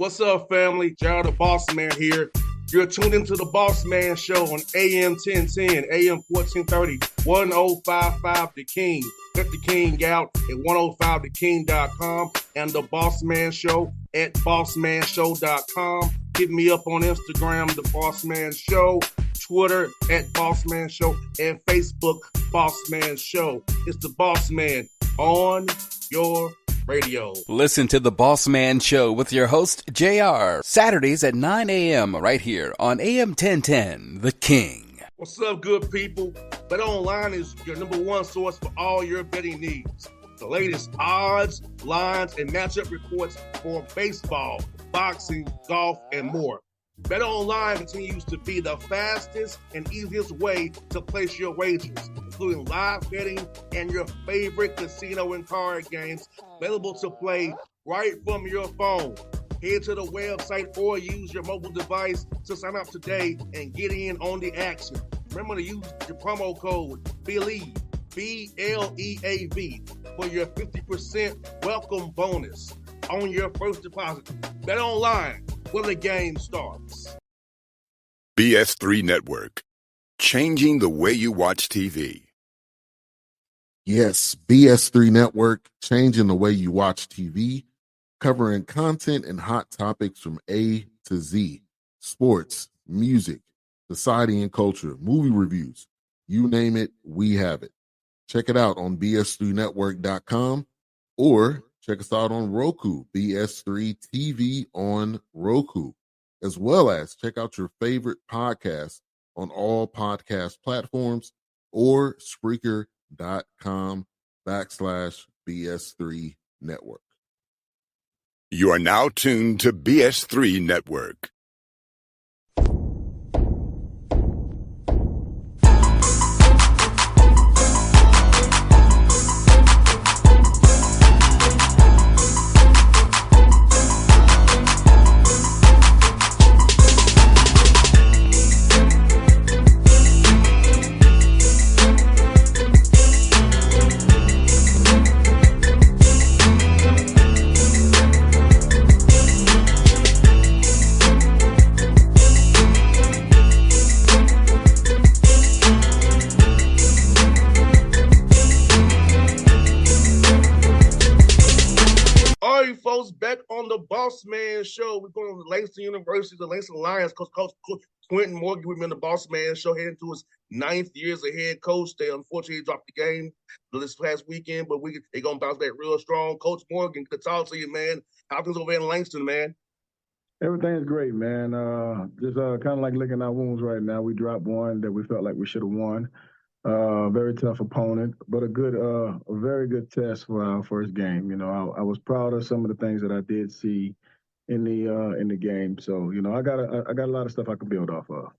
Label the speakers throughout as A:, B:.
A: What's up, family? Gerald the Bossman here. You're tuned into the Bossman Show on AM 1010, AM 1430, 1055 The King. Check The King out at 105theking.com and the Bossman Show at bossmanshow.com. Hit me up on Instagram, The Bossman Show, Twitter at Bossman Show, and Facebook, Bossman Show. It's the Bossman on your radio.
B: Listen to the Bossman Show with your host, JR, Saturdays at 9 a.m. right here on AM 1010, The King.
A: What's up, good people? BetOnline is your number one source for all your betting needs. The latest odds, lines, and matchup reports for baseball, boxing, golf, and more. BetOnline continues to be the fastest and easiest way to place your wagers, including live betting and your favorite casino and card games available to play right from your phone. Head to the website or use your mobile device to sign up today and get in on the action. Remember to use your promo code BELIEVE, BLEAV, for your 50% welcome bonus on your first deposit. BetOnline, where the game starts.
C: BS3 Network, changing the way you watch TV.
D: Yes, BS3 Network, changing the way you watch TV, covering content and hot topics from A to Z, sports, music, society and culture, movie reviews, you name it, we have it. Check it out on bs3network.com or check us out on Roku, BS3 TV on Roku, as well as check out your favorite podcast on all podcast platforms or Spreaker.com/BS3 Network.
C: You are now tuned to BS3 Network.
A: Back on the Bossman Show. We're going to Langston University, the Langston Lions. Coach Quinton Morgan, we've been the Bossman Show, heading to his 9th year as a head coach. They unfortunately dropped the game this past weekend, but they're going to bounce back real strong. Coach Morgan, good to talk to you, man. How things over in Langston, man?
E: Everything's great, man. Just kind of like licking our wounds right now. We dropped one that we felt like we should have won. Very tough opponent, but a very good test for our first game. You know, I was proud of some of the things that I did see in the game. So, you know, I got a lot of stuff I can build off of.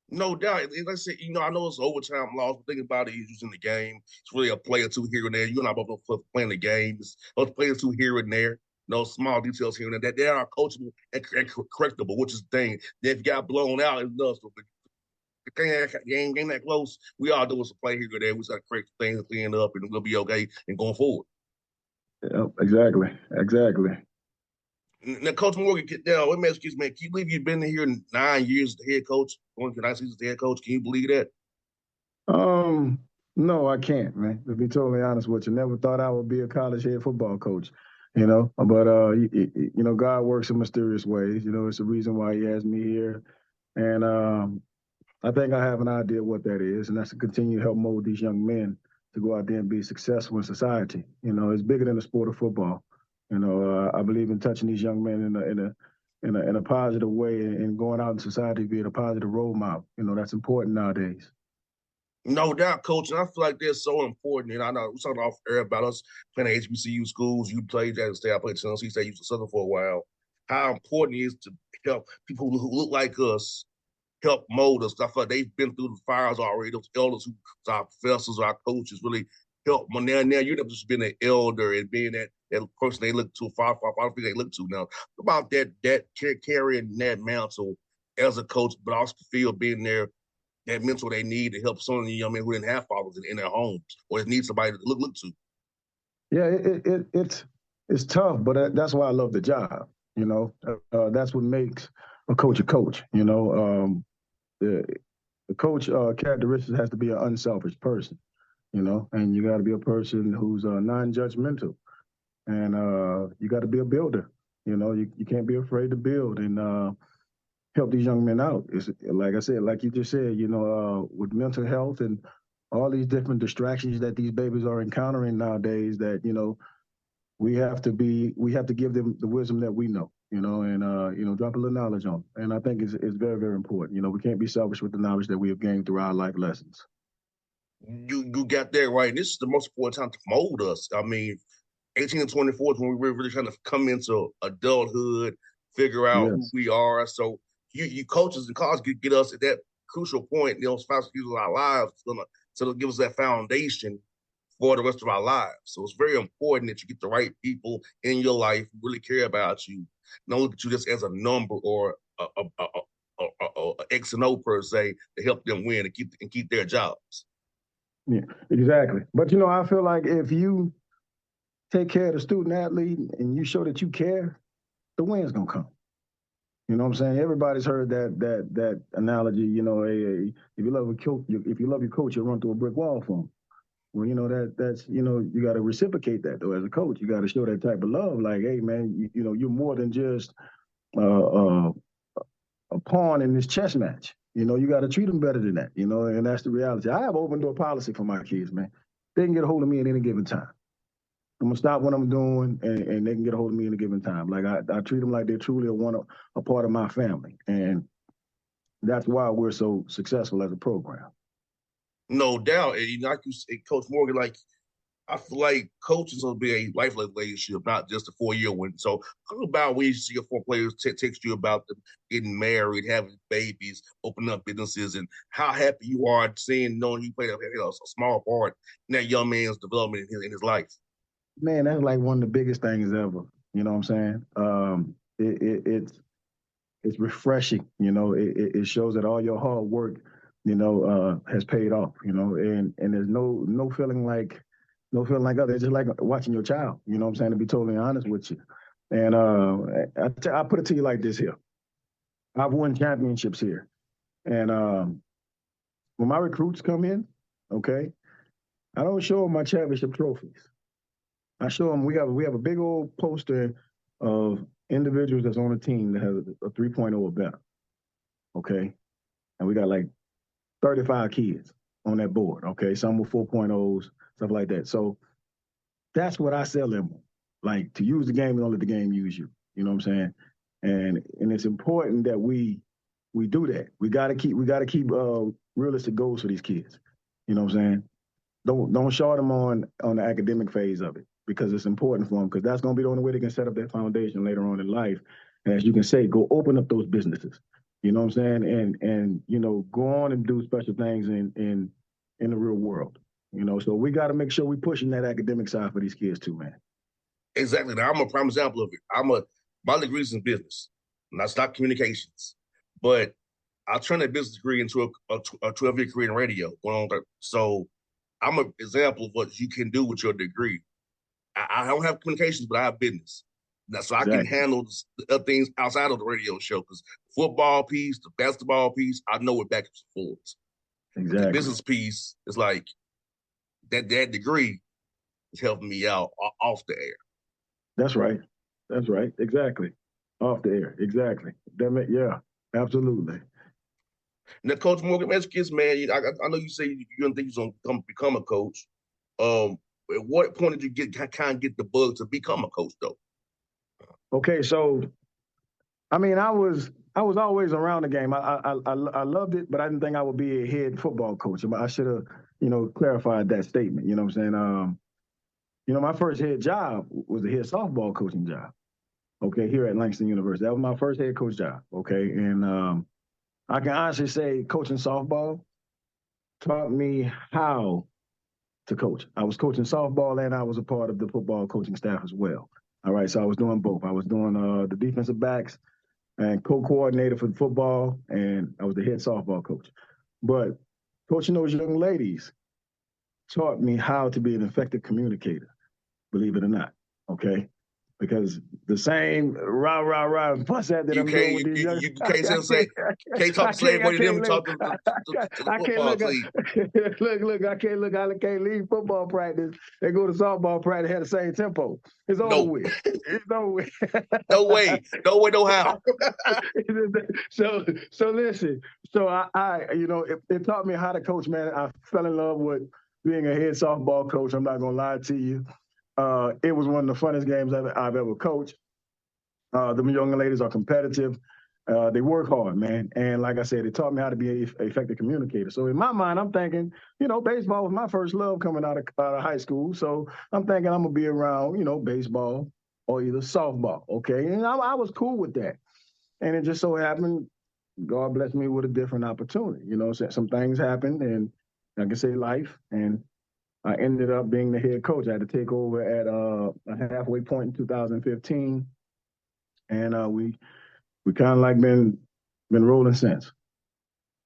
A: No doubt. Like I said, you know, I know it's overtime loss, but think about it, he's using the game. It's really a play or two here and there. You're not both playing the game. It's those players two here and there. No small details here and there. That they are coachable and correctable, which is the thing. If you got blown out, it's nuts. Game that close, we all do is a play here or there. We just got to correct things, clean up, and we'll be okay and going forward.
E: Yeah, exactly.
A: Now, Coach Morgan, let me ask you, man, can you believe you've been here 9 years as the head coach, going to 9 seasons as the head coach? Can you believe that?
E: No, I can't, man. To be totally honest with you, never thought I would be a college head football coach, you know. But you know, God works in mysterious ways. You know, it's the reason why He has me here, and I think I have an idea what that is, and that's to continue to help mold these young men to go out there and be successful in society. You know, it's bigger than the sport of football. You know, I believe in touching these young men in a positive way and going out in society being a positive role model. You know, that's important nowadays.
A: No doubt, Coach, and I feel like they're so important. And I know we talked off air about us playing at HBCU schools. You played Jackson State, I played Tennessee State, used to Southern for a while. How important it is to help people who look like us help mold us. I feel like they've been through the fires already. Those elders who, our professors, our coaches, really help. Now you're not just being an elder and being that person they look to, far they look to now. About that carrying that mantle as a coach, but also feel being there, that mentor they need to help some of the young men who didn't have fathers in their homes or need somebody to look to.
E: Yeah, it's tough, but that's why I love the job. You know, that's what makes a coach a coach. You know, the coach characteristics has to be an unselfish person. You know, and you got to be a person who's non-judgmental, and you got to be a builder. You know, you can't be afraid to build and help these young men out. It's like I said, like you just said, you know, with mental health and all these different distractions that these babies are encountering nowadays, that, you know, we have to give them the wisdom that we know, you know, and you know, drop a little knowledge on them. And I think it's very, very important. You know, we can't be selfish with the knowledge that we have gained through our life lessons.
A: You got that right. And this is the most important time to mold us. I mean, 18 to 24 is when we're really trying to come into adulthood, figure out who
E: Yes.
A: we are. So you coaches and college get us at that crucial point, you know, first years of our lives. It's gonna so give us that foundation for the rest of our lives. So it's very important that you get the right people in your life who really care about you, not look at you just as a number or a X and O per se to help them win and keep their jobs.
E: Yeah, exactly. But, you know, I feel like if you take care of the student athlete and you show that you care, the win's gonna come. You know what I'm saying? Everybody's heard that analogy. You know, if you love a coach, if you love your coach, you'll run through a brick wall for him. Well, you know that's you know, you got to reciprocate that though. As a coach, you got to show that type of love. Like, hey man, you know, you're more than just uh, uh, a pawn in this chess match. You know, you got to treat them better than that. You know, and that's the reality. I have open door policy for my kids, man. They can get a hold of me at any given time. I'm gonna stop what I'm doing, and they can get a hold of me at a given time. Like I treat them like they're truly a part of my family, and that's why we're so successful as a program.
A: No doubt. And you know, like you said, Coach Morgan, like I feel like coaches will be a lifelong relationship, not just a 4 year one. So talk about when you see your former players text you about them getting married, having babies, opening up businesses, and how happy you are knowing you played a small part in that young man's development in his life.
E: Man, that's like one of the biggest things ever. You know what I'm saying? It's refreshing. You know, it shows that all your hard work, you know, has paid off. You know, and there's no feeling like other. It's just like watching your child. You know what I'm saying? To be totally honest with you, and I put it to you like this here. I've won championships here, and when my recruits come in, okay, I don't show them my championship trophies. I show them we have a big old poster of individuals that's on the team that has a 3.0 or better. Okay. And we got like 35 kids on that board. Okay. Some with 4.0s, stuff like that. So that's what I sell them. Like, to use the game and don't let the game use you. You know what I'm saying? And it's important that we do that. We gotta keep realistic goals for these kids. You know what I'm saying? Don't short them on the academic phase of it, because it's important for them, because that's going to be the only way they can set up their foundation later on in life. And as you can say, go open up those businesses. You know what I'm saying? And you know, go on and do special things in the real world. You know, so we got to make sure we're pushing that academic side for these kids too, man.
A: Exactly. Now, I'm a prime example of it. My degree is in business, and I stopped communications, but I turned that business degree into a 12-year career in radio. So I'm an example of what you can do with your degree. I don't have communications, but I have business. Now, so I can
E: Exactly.
A: handle the other things outside of the radio show, because football piece, the basketball piece, I know it backwards and forwards. But the
E: Exactly.
A: business piece is like that degree is helping me out off the air.
E: That's right. That's right. Exactly. Off the air. Exactly. Yeah. Absolutely.
A: Now, Coach Morgan, as kids, man, I know you say you didn't think you was gonna become a coach. At what point did you kind of get the bug to become a coach, though?
E: Okay. So, I mean, I was always around the game. I loved it, but I didn't think I would be a head football coach. I should have, you know, clarified that statement. You know what I'm saying? You know, my first head job was a head softball coaching job. Okay, here at Langston University, that was my first head coach job. Okay, and I can honestly say coaching softball taught me how to coach. I was coaching softball and I was a part of the football coaching staff as well. All right, so I was doing both. I was doing the defensive backs and co-coordinator for football, and I was the head softball coach. But coaching those young ladies taught me how to be an effective communicator, believe it or not. Okay. because the same rah and fuss that
A: You
E: I'm doing with
A: can't
E: these young,
A: you can't say can't talk the same way to them. You talk to the
E: I can't
A: football
E: look,
A: team.
E: look, I can't leave football practice and go to softball practice, have the same tempo. It's over
A: No,
E: with. It's over with.
A: no way, no how.
E: So listen. So I it taught me how to coach, man. I fell in love with being a head softball coach. I'm not gonna lie to you. It was one of the funnest games I've ever coached. The young ladies are competitive. They work hard, man. And like I said, it taught me how to be an effective communicator. So in my mind, I'm thinking, baseball was my first love coming out of high school. So I'm thinking I'm going to be around, baseball or either softball. Okay. And I was cool with that. And it just so happened, God blessed me with a different opportunity. Some things happened, and like I say, life. And I ended up being the head coach. I had to take over at a halfway point in 2015. And we kind of like been rolling since.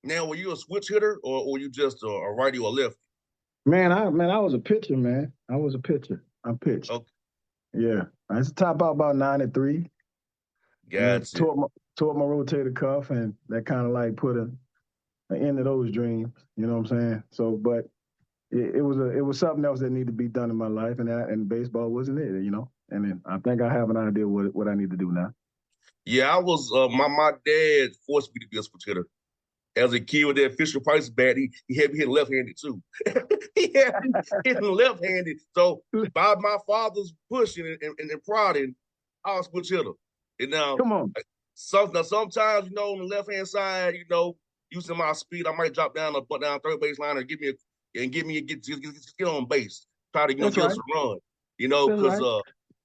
A: Now, were you a switch hitter or were you just a righty or lefty?
E: Man, I was a pitcher, man. I was a pitcher. I pitched.
A: Okay,
E: Yeah, I used to top out about 93.
A: gotcha.
E: Tore my rotator cuff, and that kind of like put an end to those dreams. You know what I'm saying? So, but it was something else that needed to be done in my life, and baseball wasn't it. And then I think I have an idea what I need to do now.
A: Yeah, I was. My dad forced me to be a switch hitter. As a kid with that Fisher Price bat, he had me hitting left-handed too. He had me hitting left-handed. So by my father's pushing and prodding, I was switch hitter. And now,
E: Come on.
A: sometimes, on the left-hand side, using my speed, I might drop down third base line and get on base. Try to
E: That's
A: get us
E: right.
A: a run.
E: That's
A: Because
E: right.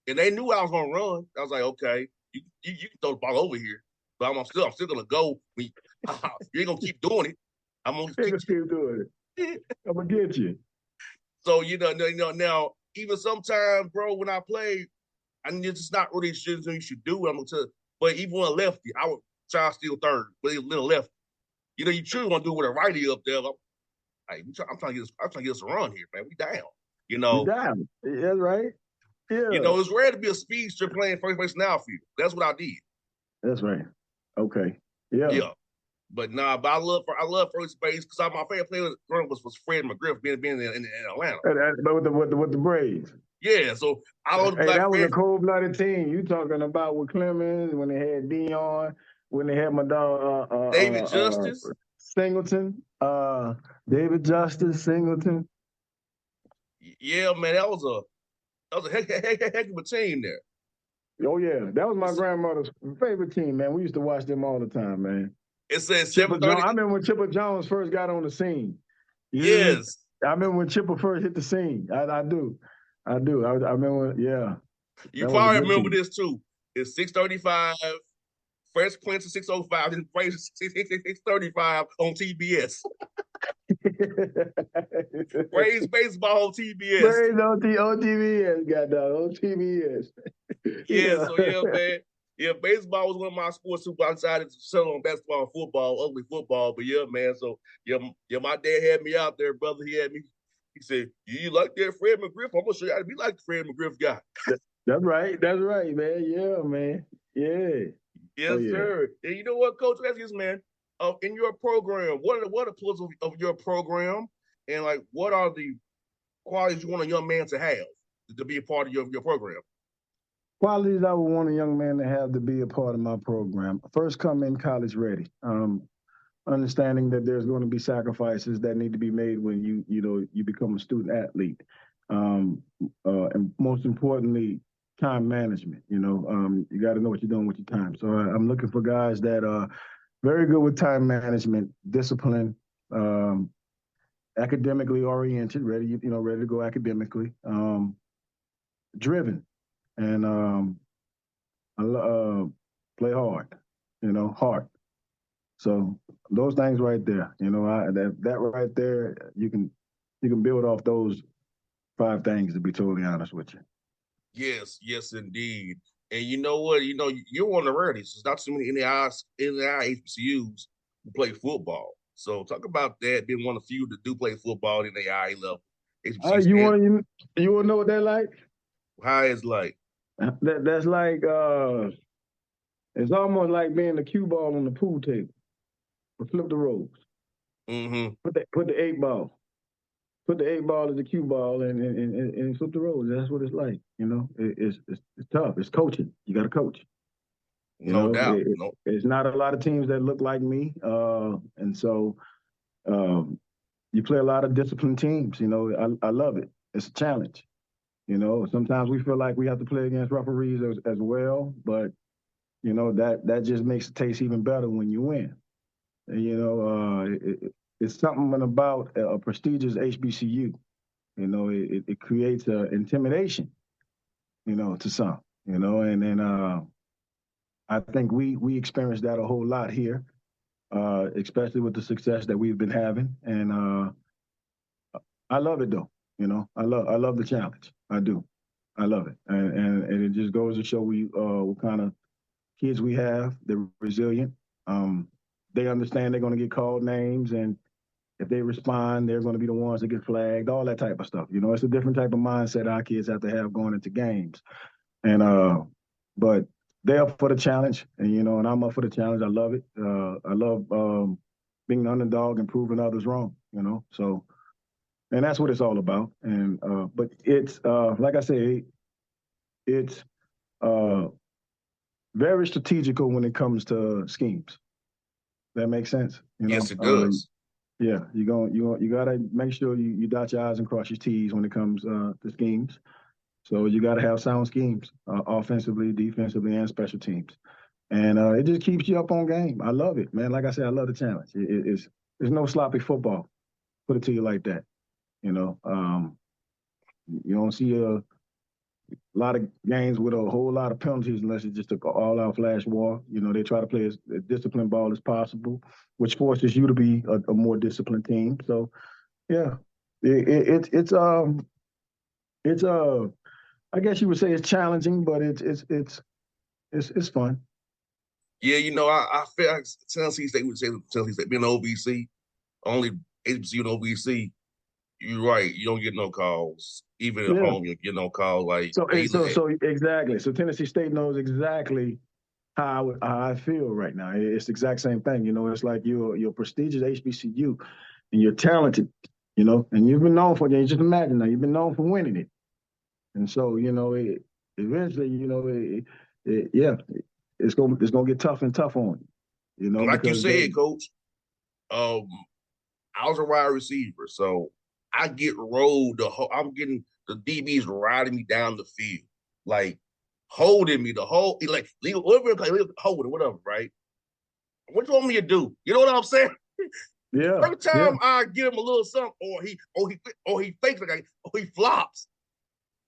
A: and they knew I was gonna run. I was like, okay, you can throw the ball over here, but I'm still gonna go. You ain't gonna keep doing it. I'm gonna keep
E: doing it. I'm gonna get you.
A: So now even sometimes, bro, when I play, it's just not really shit you should do. I'm gonna tell you, but even when a lefty, I would try to steal third, but a little lefty. You truly want to do with a righty up there. I'm trying to get us a run here, man. We down.
E: We down. That's right. Yeah.
A: It's rare to be a speedster playing first base in the outfield. That's what I did.
E: That's right. Okay. Yeah.
A: Yeah. But but I love first base because my favorite player was Fred McGriff being in Atlanta.
E: But with the Braves.
A: Yeah, so I don't
E: Hey, that was
A: Fred.
E: a cold-blooded team. You talking about with Clemens when they had Dion, when they had my dog
A: David Justice,
E: Singleton, David Justice, Singleton.
A: Yeah, man, that was a heck of a team there.
E: Oh yeah, that was my grandmother's favorite team, man. We used to watch them all the time, man.
A: It says
E: Chipper
A: 7:30.
E: Jones. I remember when Chipper Jones first got on the scene.
A: Yes.
E: I remember when Chipper first hit the scene. I do. I remember, yeah.
A: You probably remember this too. It's 6:35, Fresh Prince at 6:05, and Braves 6:35 on TBS. Braves baseball on TBS.
E: Braves on TBS, goddamn, on TBS.
A: Yeah, so yeah, man. Yeah, baseball was one of my sports too, but I decided to settle on basketball and football, ugly football. But yeah, man, so yeah, my dad had me out there, brother. He said, you like that Fred McGriff? I'm gonna show you how to be like the Fred McGriff guy.
E: That's right, man. Yeah, man. Yeah.
A: Yes, sir. And you know what, Coach? Ask this, man. In your program, what are the pillars of your program, and like what are the qualities you want a young man to have to be a part of your program?
E: Qualities I would want a young man to have to be a part of my program. First, come in college ready. Understanding that there's going to be sacrifices that need to be made when you become a student athlete. And most importantly, time management. You got to know what you're doing with your time. So I'm looking for guys that are very good with time management, discipline, academically oriented, ready to go academically, driven, and play hard, heart. So those things right there, that right there, you can build off those 5 things, to be totally honest with you.
A: Yes, indeed. And you know what? You're one of the rarities. There's not too many NAI HBCUs who play football. So talk about that being one of the few that do play football in the NAIA level.
E: You want to know what that like?
A: How is like?
E: That's like it's almost like being the cue ball on the pool table. But flip the roles.
A: Mm-hmm.
E: Put the 8 ball. Put the 8 ball as the cue ball and flip the roles. That's what it's like. You know, it's tough. It's coaching. You got to coach. You
A: No
E: know,
A: doubt. No.
E: it's not a lot of teams that look like me, and so um, you play a lot of disciplined teams. You know, I love it. It's a challenge. You know, sometimes we feel like we have to play against referees as well, but you know that just makes it taste even better when you win. And, you know, it's something about a prestigious HBCU. You know, it creates intimidation. You know, to some. You know, and then I think we experienced that a whole lot here, especially with the success that we've been having. And I love it though. You know, I love the challenge. I do. I love it, and it just goes to show we what kind of kids we have. They're resilient. Um, they understand they're going to get called names, and if they respond, they're going to be the ones that get flagged. All that type of stuff. You know, it's a different type of mindset our kids have to have going into games. And but they're up for the challenge, and you know, and I'm up for the challenge. I love it. I love being an underdog and proving others wrong. You know, so and that's what it's all about. And but it's like I say, it's uh, very strategical when it comes to schemes. That makes sense. You
A: Yes,
E: know,
A: it does.
E: yeah, you gotta make sure you dot your I's and cross your T's when it comes to schemes. So you got to have sound schemes, offensively, defensively, and special teams. And it just keeps you up on game. I love it, man. Like I said, I love the challenge. It's no sloppy football. Put it to you like that. You know, you don't see a lot of games with a whole lot of penalties unless it's just an all-out flash war. You know, they try to play as disciplined ball as possible, which forces you to be a more disciplined team. So, yeah, it's I guess you would say it's challenging, but it's fun.
A: Yeah, you know, I feel like Tennessee State would say Tennessee State being OVC, only HBCU and OVC. You're right. You don't get no calls. Even at
E: Yeah.
A: home, you get no calls. Like
E: So
A: they,
E: so exactly. So Tennessee State knows exactly how I feel right now. It's the exact same thing. You know, it's like you're a prestigious HBCU and you're talented. You know, and you've been known for it. Just imagine now, you've been known for winning it. And so you know, eventually, you know, yeah, it's gonna get tough and tough on you. You know,
A: like you
E: because they
A: said, Coach. Um, I was a wide receiver, so I get rolled. I'm getting the DBs riding me down the field, like holding me the whole, like holding whatever, right? What you want me to do? You know what I'm saying?
E: yeah,
A: Every
E: yeah,
A: time I give him a little something, or he fakes like, or he flops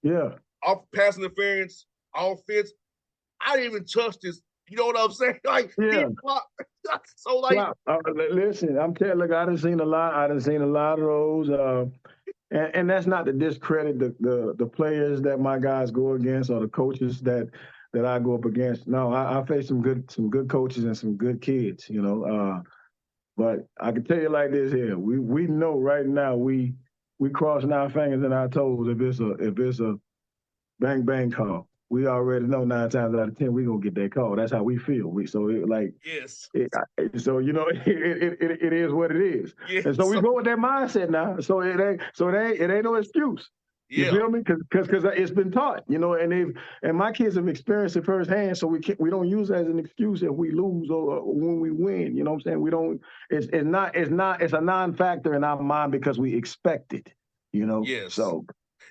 E: yeah.
A: off pass interference, offense. I didn't even touch this. You know what I'm saying? Like he
E: Yeah,
A: flopped. So like,
E: wow. Listen, I'm telling. Look, I done seen a lot. I done seen a lot of those. And that's not to discredit the players that my guys go against or the coaches that I go up against. No, I face some good coaches and some good kids. You know, but I can tell you like this here. We know right now we crossing our fingers and our toes if it's a bang bang call. We already know 9 times out of 10 we gonna get that call. That's how we feel.
A: yes,
E: So you know it is what it is,
A: yeah,
E: and so we
A: so
E: go with that mindset now. So it ain't no excuse. You
A: yeah,
E: feel me? Because it's been taught, you know, and my kids have experienced it firsthand. So we don't use it as an excuse if we lose or when we win. You know what I'm saying? We don't. It's a non-factor in our mind because we expect it. You know.
A: yes.
E: So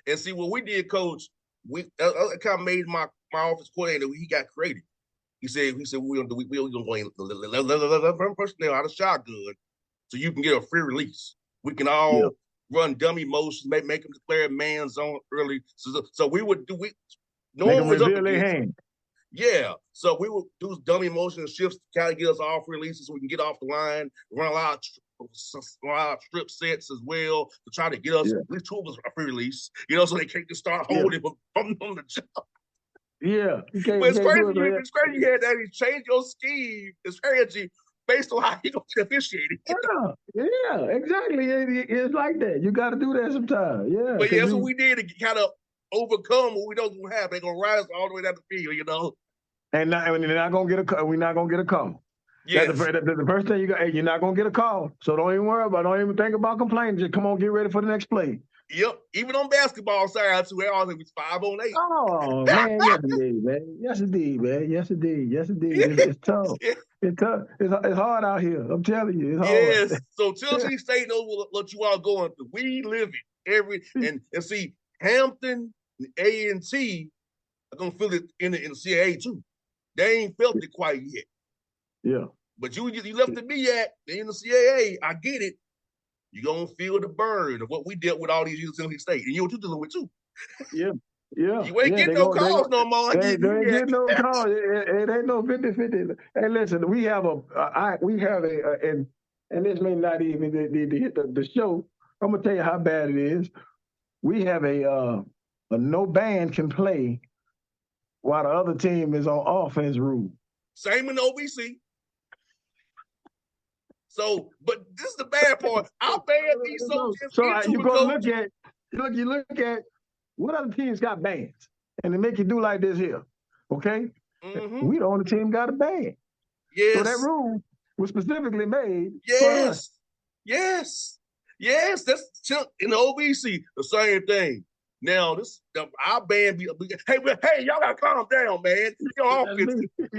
A: And see what we did, Coach. We that kind of made my office coordinator. He got creative. He said we're gonna go in 11 personnel out of shotgun, so you can get a free release. We can
E: yeah,
A: all run dummy motions, make them declare man zone early. So we would do we
E: make
A: knowing
E: them
A: what we're up
E: reveal their
A: against.
E: hand.
A: Yeah. So we would do dummy motion shifts to kind of get us off releases so we can get off the line, run a lot of strip sets as well to try to get us
E: Yeah,
A: at least two of us a free release, so they can't just start
E: yeah,
A: holding from the jump.
E: yeah.
A: But
E: You can't do it. Yeah.
A: it's crazy you had that he changed your scheme, his strategy based on how he gonna officiate it.
E: Yeah, yeah, exactly. It's like that. You got to do that sometimes. Yeah,
A: But yeah,
E: because
A: that's what
E: you.
A: we did to kind of overcome what we don't have. They're gonna rise all the way down the field,
E: And they're not gonna get a call. We're not gonna get a call.
A: Yes.
E: That's the first thing you got. Hey, you're not gonna get a call, so don't even worry about it. Don't even think about complaining. Just come on, get ready for the next play.
A: Yep. Even on basketball side too, they always be 5-on-8.
E: Oh man, yes indeed, man. Yes indeed, man. Yes indeed. Yes indeed. It's tough. It's tough. It's hard out here. I'm telling you, it's hard.
A: Yes. So Tennessee State knows what you all going through. We live it and see Hampton, A&T are gonna feel it in the CAA too. They ain't felt it quite yet.
E: Yeah.
A: But you left the me at in the CAA. I get it. You're going to feel the burn of what we dealt with all these years in Tennessee State. And you what you dealing with, too.
E: Yeah. Yeah.
A: You ain't getting no calls no more.
E: They ain't getting no calls. It ain't no 50-50. Hey, listen, we have and this may not even hit the show. I'm going to tell you how bad it is. We have a no band can play while the other team is on offense rule.
A: Same in the OBC. So, but this is the bad part. I'll ban these soldiers.
E: So you go look at what other teams got bans, and they make you do like this here. Okay, we the only team got a ban.
A: Yes.
E: So that rule was specifically made
A: yes.
E: for us.
A: Yes. That's in the OBC the same thing. Now our band be hey, y'all gotta calm down, man.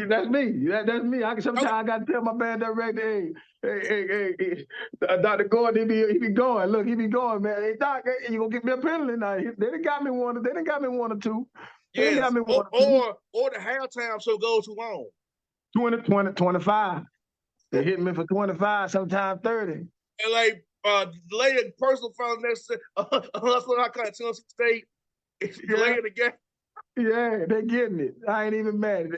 E: That's me. Sometimes I gotta tell my band director, hey, Dr. Gordon, he be going. Look, he be going, man. Hey, Doc, you gonna give me a penalty now? They done got me one or two.
A: Yes. Got me one or the halftime show goes too long.
E: 25. They hit me for 25, sometimes 30.
A: And like later, personal found next hustle. I kind of Tennessee State. Laying the game.
E: Yeah, they getting it. I ain't even mad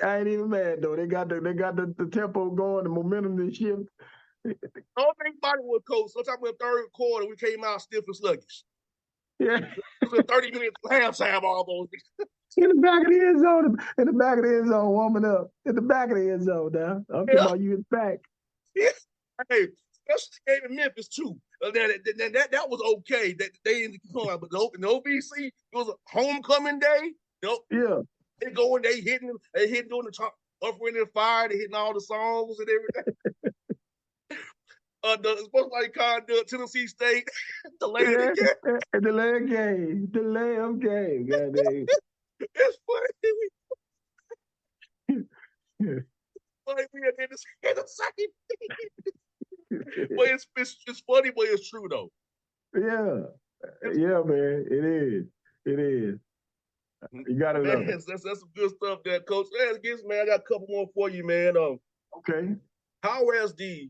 E: though. They got the tempo going, the momentum and shift.
A: Don't think about it with coach. Sometimes in the third quarter, we came out stiff and sluggish.
E: Yeah.
A: It was 30 minutes halftime almost.
E: In the back of the end zone, warming up. In the back of the end zone now. I'm talking about you in the back.
A: Yeah. Hey, especially the game in Memphis too. That was okay. That they didn't come out, but in the OBC, it was a homecoming day.
E: Yeah.
A: They go in, they hitting doing the top, Offering and Fire, they hitting all the songs and everything. The supposed like conduct, Tennessee State, delay of game.
E: Delay of game. Goddamn.
A: It's funny. Like we had the same thing. But it's funny, but it's true though.
E: Yeah, man. It is. You gotta love it.
A: That's some good stuff there, Coach. Man, I got a couple more for you, man.
E: Okay.
A: How has the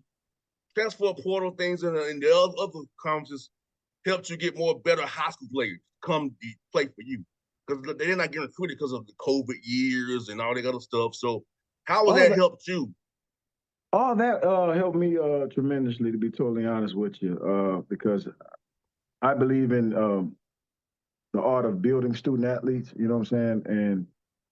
A: transfer portal things and the other conferences helped you get more better high school players come play for you? Because they're not getting recruited because of the COVID years and all that other stuff. So how has that helped you?
E: All that helped me tremendously, to be totally honest with you, because I believe in the art of building student athletes, you know what I'm saying? And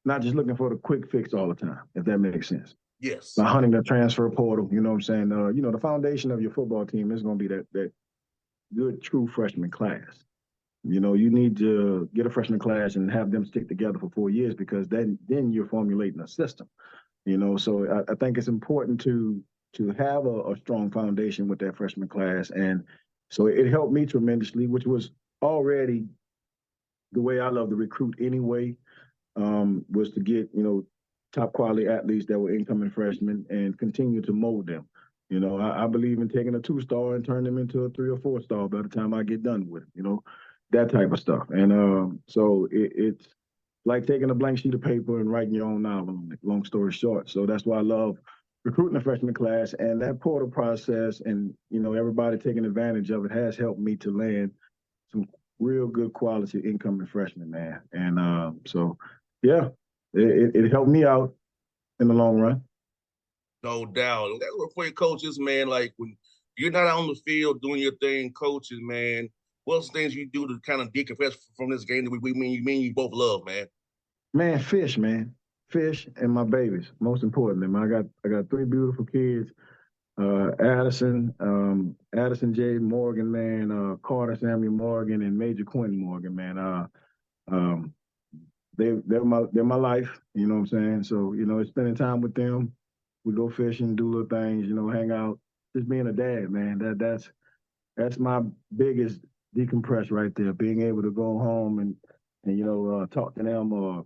E: not just looking for the quick fix all the time, if that makes sense.
A: Yes.
E: By hunting the transfer portal, you know what I'm saying? The foundation of your football team is going to be that good, true freshman class. You need to get a freshman class and have them stick together for 4 years, because then you're formulating a system. So I think it's important to have a strong foundation with that freshman class. And so it helped me tremendously, which was already the way I love to recruit anyway, was to get, top quality athletes that were incoming freshmen and continue to mold them. I believe in taking a 2-star and turn them into a 3 or 4-star by the time I get done with it, that type of stuff. And so it's like taking a blank sheet of paper and writing your own novel on it, long story short. So that's why I love recruiting a freshman class, and that portal process and, everybody taking advantage of it has helped me to land some real good quality incoming freshmen, man. And so, yeah, it helped me out in the long run.
A: No doubt. That's what for your coaches, man. Like when you're not on the field doing your thing, coaches, man, what's the things you do to kind of decompress from this game that we mean you both love, man?
E: Man, fish and my babies. Most importantly, man, I got 3 beautiful kids. Addison J. Morgan, man, Carter Samuel Morgan, and Major Quinton Morgan, man. they're my life. You know what I'm saying? So it's spending time with them. We go fishing, do little things. Hang out. Just being a dad, man. That's my biggest decompress right there. Being able to go home and talk to them or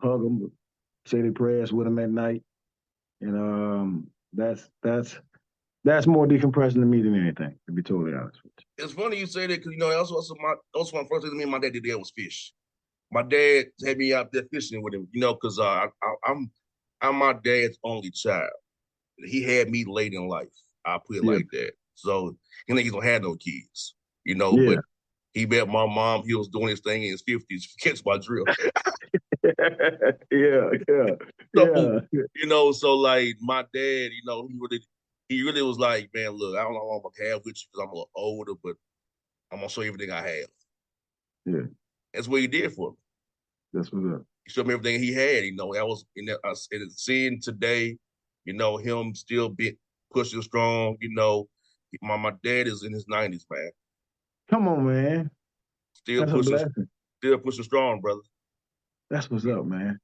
E: hug them, say their prayers with them at night, and that's more decompressing to me than anything. To be totally honest with you.
A: It's funny you say that because that's one first thing me and my dad did there was fish. My dad had me out there fishing with him, because I'm my dad's only child. He had me late in life. I put it
E: Yeah,
A: like that. So he think he's gonna have no kids,
E: yeah,
A: but he met my mom. He was doing his thing in his 50s. Catch my drill.
E: yeah, yeah,
A: So,
E: yeah,
A: so like my dad, he really was like, man, look, I don't know how I'm gonna have with you because I'm a little older, but I'm gonna show you everything I have.
E: yeah.
A: That's what he did for me.
E: That's what's up.
A: He showed me everything he had. That was seeing today, him still be pushing strong. My dad is in his 90s, man.
E: Come on, man.
A: Still
E: That's a
A: pushing,
E: blessing.
A: still pushing strong, brother.
E: That's what's up, man.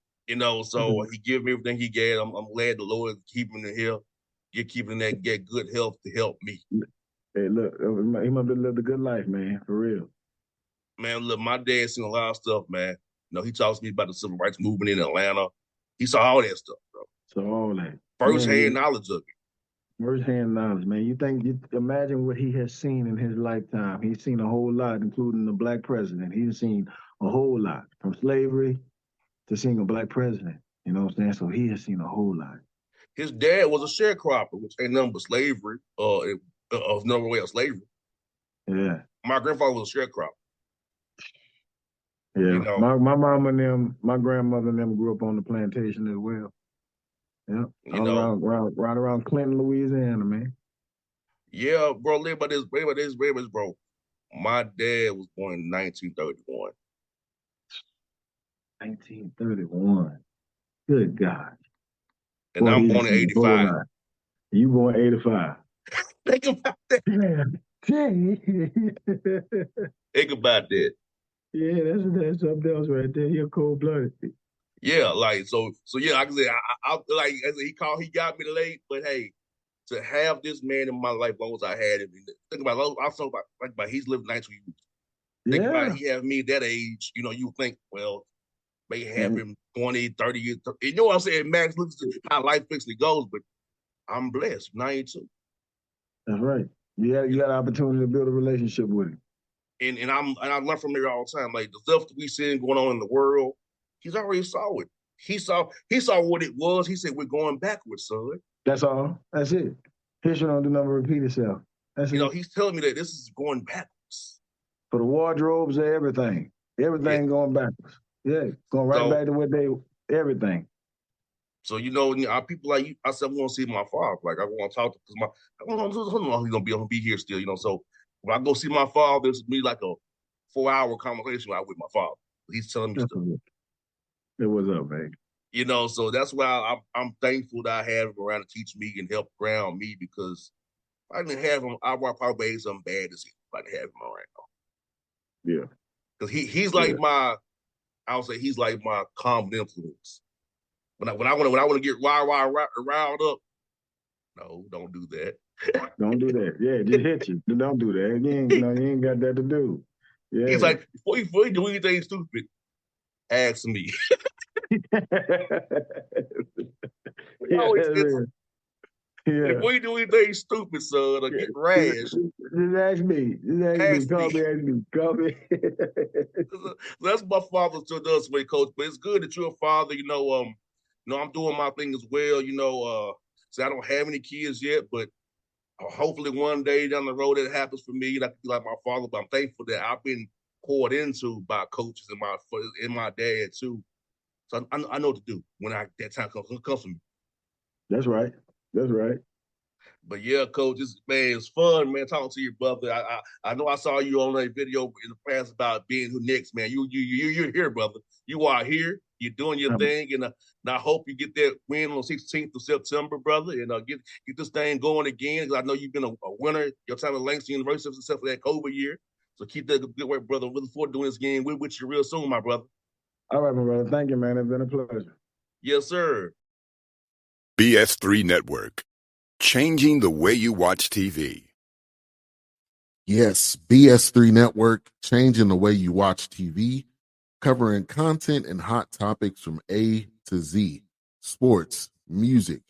A: So he gave me everything he gave. I'm glad the Lord is keeping him here, keeping that get good health to help me.
E: Hey, look, he must have lived a good life, man, for real.
A: Man, look, my dad seen a lot of stuff, man. He talks to me about the civil rights movement in Atlanta. He saw all that stuff, bro.
E: So all that,
A: First-hand knowledge of it.
E: first-hand knowledge, man. You imagine what he has seen in his lifetime. He's seen a whole lot, including the black president. He's seen a whole lot from slavery to seeing a black president. You know what I'm saying? So he has seen a whole lot.
A: His dad was a sharecropper, which ain't nothing but slavery, of no way of slavery.
E: Yeah,
A: My grandfather was a sharecropper.
E: yeah.
A: You know,
E: My mom and them, my grandmother and them grew up on the plantation as well. Yeah,
A: you
E: all
A: know,
E: right around Clinton, Louisiana, man.
A: yeah, bro. Live by this, bro. My dad was born in 1931,
E: 1931. Good God.
A: and
E: Boy,
A: I'm
E: he done
A: born in
E: seen a whole
A: '85.
E: lot. You born 85.
A: Think about that.
E: Yeah. Dang.
A: Think about that.
E: Yeah, that's something else right there. You're cold blooded.
A: Yeah, like so. Yeah, like I said, I like as he got me late, but hey, to have this man in my life, as long as I had him, think about. I was talking about he's lived 92 years. Think about it,
E: Yeah.
A: he have me that age. You think, well, may have
E: And
A: him 20, 30 years. You know what I'm saying? Max looks at how life actually goes, but I'm blessed. 92.
E: that's right. You had an opportunity to build a relationship with him.
A: And I learn from there all the time. Like the stuff that we seeing going on in the world, he's already saw it. He saw what it was. He said, we're going backwards, son.
E: That's all. That's it. History don't do nothing but repeat itself. That's it.
A: He's telling me that this is going backwards.
E: For the wardrobes, everything.
A: Yeah.
E: Everything going backwards. Yeah. Going right
A: So
E: back to what everything.
A: so people like you, I said I want to see my father. Like I want to talk to because I don't know how long he's gonna be here still, So when I go see my father, it's be like a 4-hour conversation with my father. He's telling me
E: That's
A: stuff.
E: what's up. It was up, man.
A: So that's why I'm thankful that I have him around to teach me and help ground me because if I didn't have him, I would probably made something bad as if I didn't have him around.
E: Yeah.
A: Because he's
E: Yeah.
A: like I would say he's like my calm influence. When I want to get riled up, no, don't do that.
E: Don't do that. Yeah, just hit you. Don't do that. You ain't got that to do.
A: He's
E: Yeah.
A: like, before you do anything stupid, ask me. We
E: Yeah,
A: always
E: that's
A: get
E: real. Yeah.
A: before you do anything stupid, son, or get rash,
E: Just ask me. Just ask me.
A: ask
E: Call
A: me.
E: me. Ask me. Call me.
A: That's what my father still does for me, coach. But it's good that you're a father. I'm doing my thing as well. So I don't have any kids yet, but hopefully one day down the road it happens for me. I can be like my father. But I'm thankful that I've been poured into by coaches and my dad too. So I know what to do when that time comes for me.
E: That's right. That's right.
A: But yeah, coach, it's fun, man, talking to your brother. I know I saw you on a video in the past about being who next, man. You're here, brother. You are here. You're doing your thing, and I hope you get that win on the 16th of September, brother, and get this thing going again. Because I know you've been a winner your time at Langston University except for that COVID year. So keep that good work, brother. Looking forward to doing this game with you real soon, my brother.
E: All right, my brother. Thank you, man. It's been a pleasure.
A: Yes, sir.
C: BS3 Network. Changing the way you watch TV.
D: Yes, BS3 Network, changing the way you watch TV, covering content and hot topics from A to Z. Sports, music,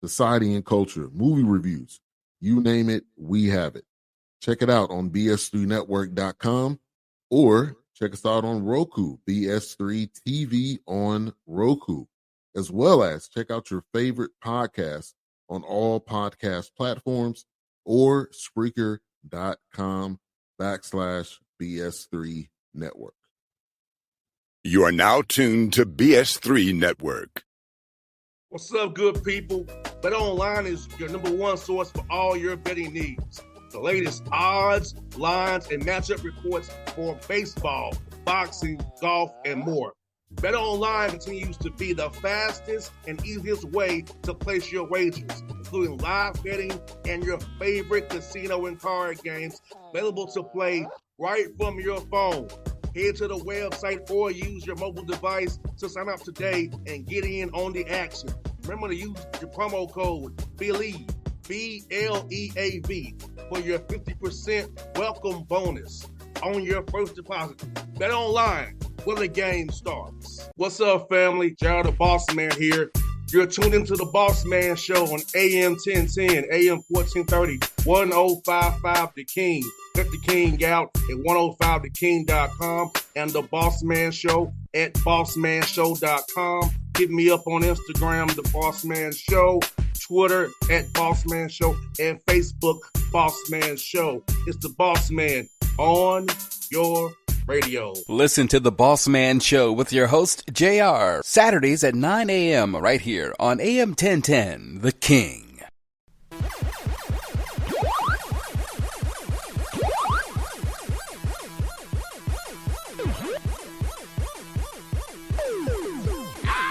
D: society and culture, movie reviews. You name it, we have it. Check it out on bs3network.com or check us out on Roku, BS3 TV on Roku, as well as check out your favorite podcasts on all podcast platforms or Spreaker.com/BS3 Network.
C: You are now tuned to BS3 Network.
A: What's up, good people? Bet Online is your number one source for all your betting needs. The latest odds, lines, and matchup reports for baseball, boxing, golf, and more. Bet Online continues to be the fastest and easiest way to place your wagers, including live betting and your favorite casino and card games available to play right from your phone. Head to the website or use your mobile device to sign up today and get in on the action. Remember to use your promo code BELIEVE, BLEAV, for your 50% welcome bonus on your first deposit. Bet Online, where the game starts. What's up, family? Jared the Bossman here. You're tuned into the Bossman Show on AM 1010, AM 1430, 1055 The King. Check The King out at 105theking.com and the Bossman Show at bossmanshow.com. Hit me up on Instagram, The Bossman Show, Twitter at Bossman Show, and Facebook, Bossman Show. It's the Bossman on your radio.
B: Listen to The Bossman Show with your host, JR, Saturdays at 9 a.m. right here on AM 1010, The King.